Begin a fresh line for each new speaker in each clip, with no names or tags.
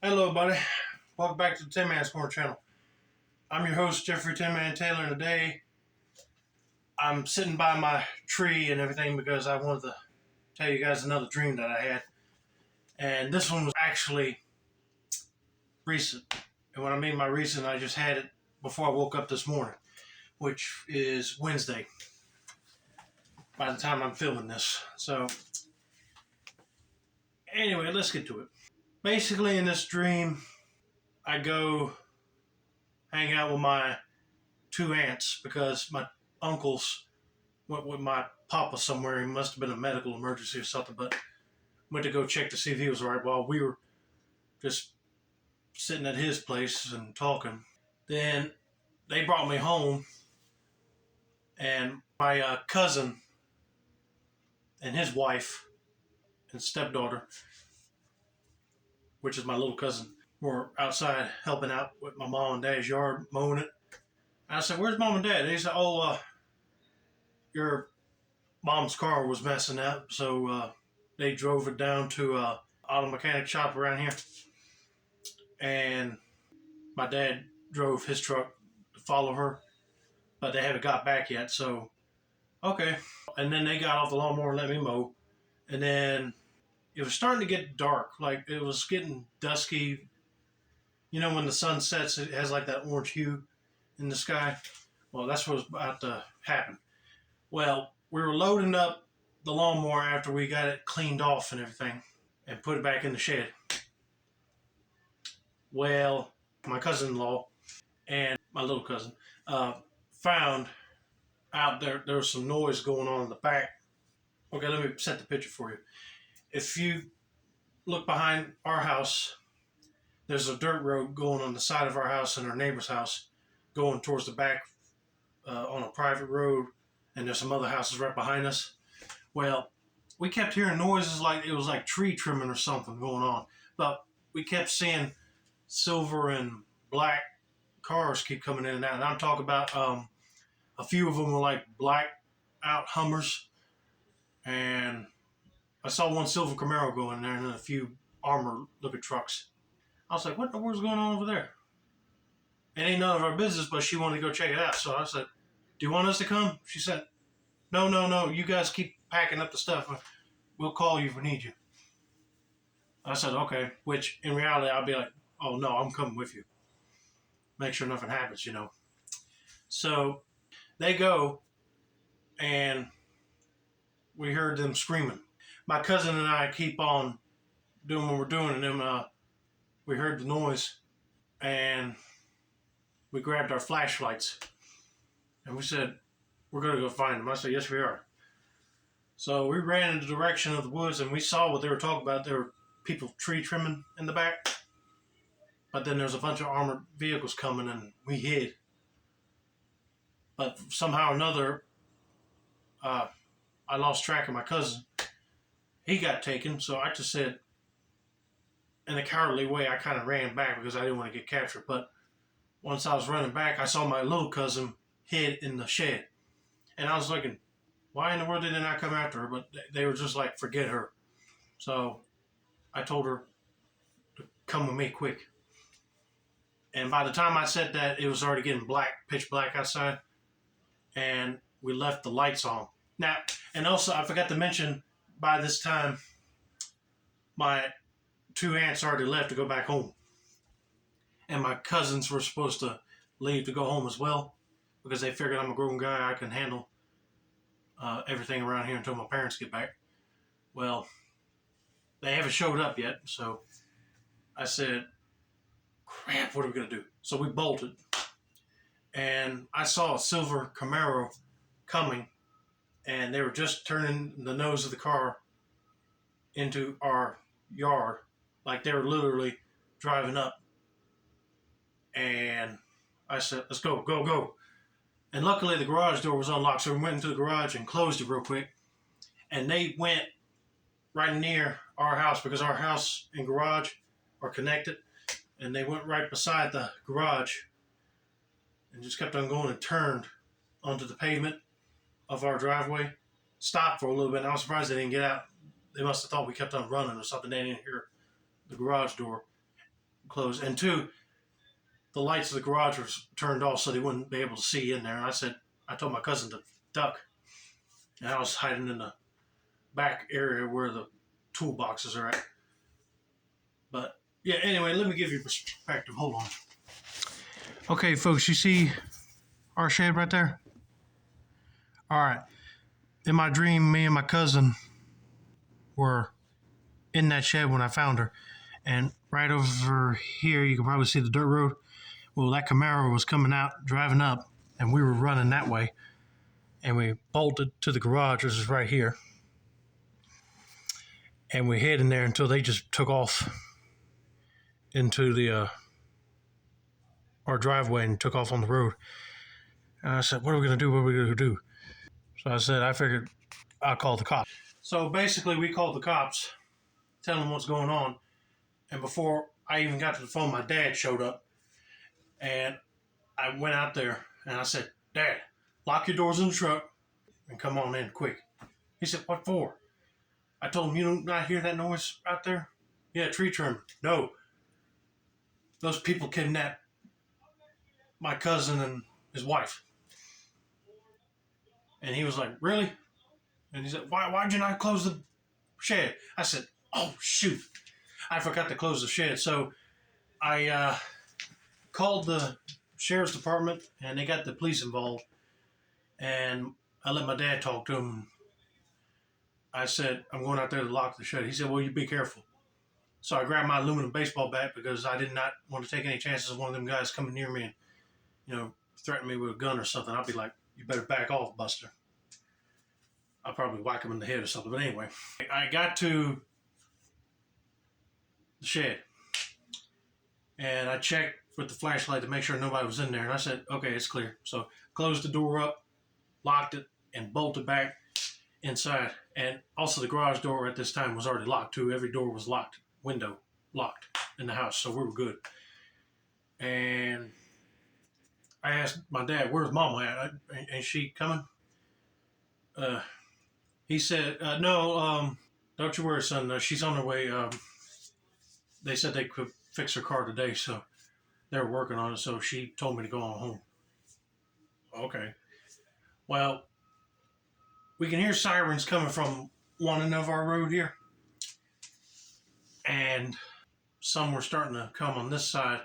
Hello, everybody. Welcome back to the Tin Man's Corner channel. I'm your host, Jeffrey Tin Man Taylor, and today I'm sitting by my tree and everything because I wanted to tell you guys another dream that I had. And this one was actually recent. And when I mean by recent, I just had it before I woke up this morning, which is Wednesday by the time I'm filming this. So, anyway, let's get to it. Basically, in this dream, I go hang out with my two aunts because my uncles went with my papa somewhere. He must have been a medical emergency or something, but went to go check to see if he was all right while we were just sitting at his place and talking. Then they brought me home, and my cousin and his wife and stepdaughter, which is my little cousin, were outside helping out with my mom and dad's yard, mowing it. And I said, "Where's mom and dad?" They said, your mom's car was messing up, so they drove it down to auto mechanic shop around here, and my dad drove his truck to follow her, but they haven't got back yet. So okay. And then they got off the lawnmower and let me mow, and then it was starting to get dark, like it was getting dusky. You know, when the sun sets, it has like that orange hue in the sky. Well, that's what was about to happen. Well, we were loading up the lawnmower after we got it cleaned off and everything and put it back in the shed. Well, my cousin-in-law and my little cousin found out there was some noise going on in the back. Okay, let me set the picture for you. If you look behind our house, there's a dirt road going on the side of our house and our neighbor's house going towards the back on a private road, and there's some other houses right behind us. Well, we kept hearing noises like it was like tree trimming or something going on, but we kept seeing silver and black cars keep coming in and out. And I'm talking about a few of them were like black out Hummers, and I saw one silver Camaro go in there, and then a few armor looking trucks. I was like, "What the world's going on over there?" It ain't none of our business, but she wanted to go check it out. So I said, "Do you want us to come?" She said, No. You guys keep packing up the stuff. We'll call you if we need you." I said, "Okay." Which in reality, I'll be like, "Oh no, I'm coming with you. Make sure nothing happens, you know." So they go, and we heard them screaming. My cousin and I keep on doing what we're doing, and then we heard the noise, and we grabbed our flashlights, and we said, "We're going to go find them." I said, "Yes, we are." So we ran in the direction of the woods, and we saw what they were talking about. There were people tree trimming in the back, but then there's a bunch of armored vehicles coming, and we hid. But somehow or another, I lost track of my cousin. He got taken, so I just said, in a cowardly way, I kind of ran back because I didn't want to get captured. But once I was running back, I saw my little cousin hid in the shed. And I was thinking, why in the world did they not come after her? But they were just like, forget her. So I told her to come with me quick. And by the time I said that, it was already getting black, pitch black outside. And we left the lights on. Now, and also I forgot to mention, by this time, my two aunts already left to go back home. And my cousins were supposed to leave to go home as well, because they figured I'm a grown guy, I can handle everything around here until my parents get back. Well, they haven't showed up yet, so I said, crap, what are we going to do? So we bolted, and I saw a silver Camaro coming, and they were just turning the nose of the car into our yard, like they were literally driving up. And I said, "Let's go, go, go." And luckily the garage door was unlocked, so we went into the garage and closed it real quick. And they went right near our house because our house and garage are connected. And they went right beside the garage and just kept on going and turned onto the pavement of our driveway. Stopped for a little bit, and I was surprised they didn't get out. They must have thought we kept on running or something. They didn't hear the garage door. closed, and two, the lights of the garage were turned off so they wouldn't be able to see in there. And I told my cousin to duck, and I was hiding in the back area where the toolboxes are at. But yeah, anyway, let me give you perspective. Hold on. Okay, folks, you see our shed right there? All right. In my dream, me and my cousin were in that shed when I found her. And right over here, you can probably see the dirt road. Well, that Camaro was coming out, driving up, and we were running that way. And we bolted to the garage, which is right here. And we hid in there until they just took off into the our driveway and took off on the road. And I said, what are we going to do? What are we going to do? So I said, I figured I'll call the cops. So basically, we called the cops, telling them what's going on. And before I even got to the phone, my dad showed up. And I went out there and I said, Dad, lock your doors in the truck and come on in quick. He said, what for? I told him, you don't not hear that noise out there? Yeah, tree trim. No. Those people kidnapped my cousin and his wife. And he was like, really? And he said, why'd you not close the shed? I said, oh, shoot. I forgot to close the shed. So I called the sheriff's department, and they got the police involved. And I let my dad talk to him. I said, I'm going out there to lock the shed. He said, well, you be careful. So I grabbed my aluminum baseball bat because I did not want to take any chances of one of them guys coming near me and, threaten me with a gun or something. I'd be like, you better back off, Buster. I'll probably whack him in the head or something. But anyway, I got to the shed, and I checked with the flashlight to make sure nobody was in there. And I said, okay, it's clear. So closed the door up, locked it, and bolted back inside. And also the garage door at this time was already locked too. Every door was locked, window locked in the house. So we were good. And I asked my dad, where's Mama at? Ain't she coming? He said, no, don't you worry, son. She's on her way. They said they could fix her car today, so they're working on it. So she told me to go on home. Okay. Well, we can hear sirens coming from one end of our road here. And some were starting to come on this side,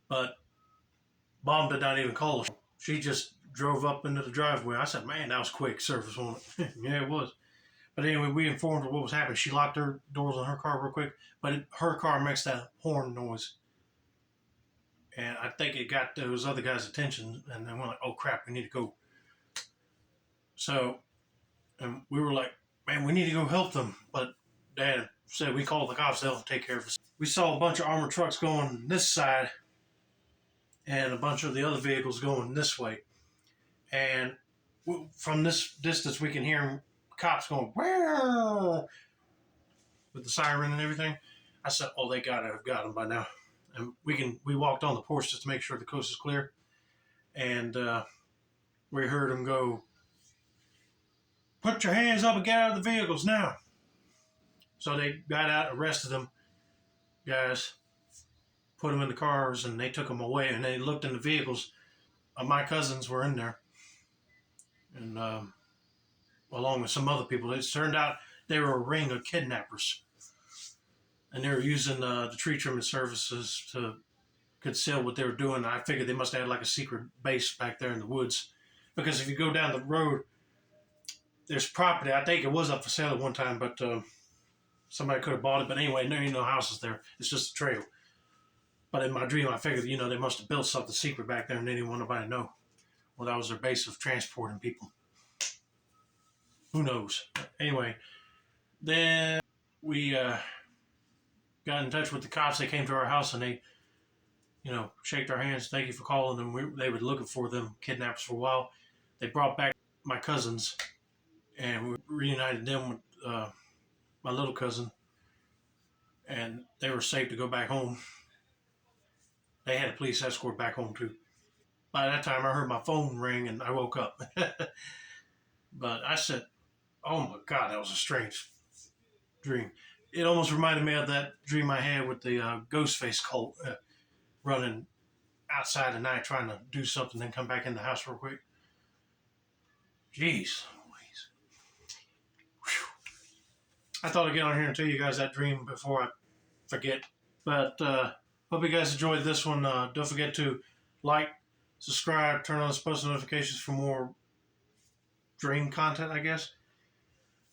but Mom did not even call us. She just drove up into the driveway. I said, man, that was quick service, wasn't it? Yeah, it was. But anyway, we informed her what was happening. She locked her doors on her car real quick, but her car makes that horn noise. And I think it got those other guys' attention, and they went like, oh, crap, we need to go. So and we were like, man, we need to go help them. But Dad said, we called the cops, they'll take care of us. We saw a bunch of armored trucks going this side, and a bunch of the other vehicles going this way. And from this distance, we can hear cops going, wow, with the siren and everything. I said, oh, they got it. I've got them by now. And we walked on the porch just to make sure the coast is clear. And we heard them go, put your hands up and get out of the vehicles now. So they got out, arrested them, guys, put them in the cars, and they took them away. And they looked in the vehicles. My cousins were in there, and along with some other people. It turned out they were a ring of kidnappers, and they were using the tree trimming services to conceal what they were doing. I figured they must have had like a secret base back there in the woods, because if you go down the road, there's property. I think it was up for sale at one time, but somebody could have bought it. But anyway, there ain't no houses there. It's just a trail. But in my dream, I figured, they must have built something secret back there and they didn't want nobody to know. Well, that was their base of transporting people. Who knows? Anyway, then we got in touch with the cops. They came to our house and they, shaked our hands. Thank you for calling them. They were looking for them kidnappers for a while. They brought back my cousins, and we reunited them with my little cousin, and they were safe to go back home. They had a police escort back home too. By that time, I heard my phone ring and I woke up. But I said, oh my God, that was a strange dream. it almost reminded me of that dream I had with the Ghostface cult running outside at night trying to do something, then come back in the house real quick. Jeez. I thought I'd get on here and tell you guys that dream before I forget. But hope you guys enjoyed this one. Don't forget to like, subscribe, turn on post notifications for more dream content, I guess.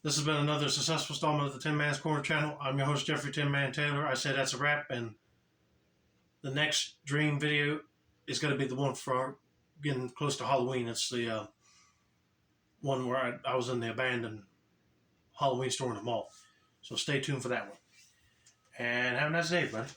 This has been another successful installment of the Tin Man's Corner channel. I'm your host, Jeffrey Tin Man Taylor. I say that's a wrap, and the next dream video is going to be the one for getting close to Halloween. It's the one where I was in the abandoned Halloween store in the mall. So stay tuned for that one. And have a nice day, buddy.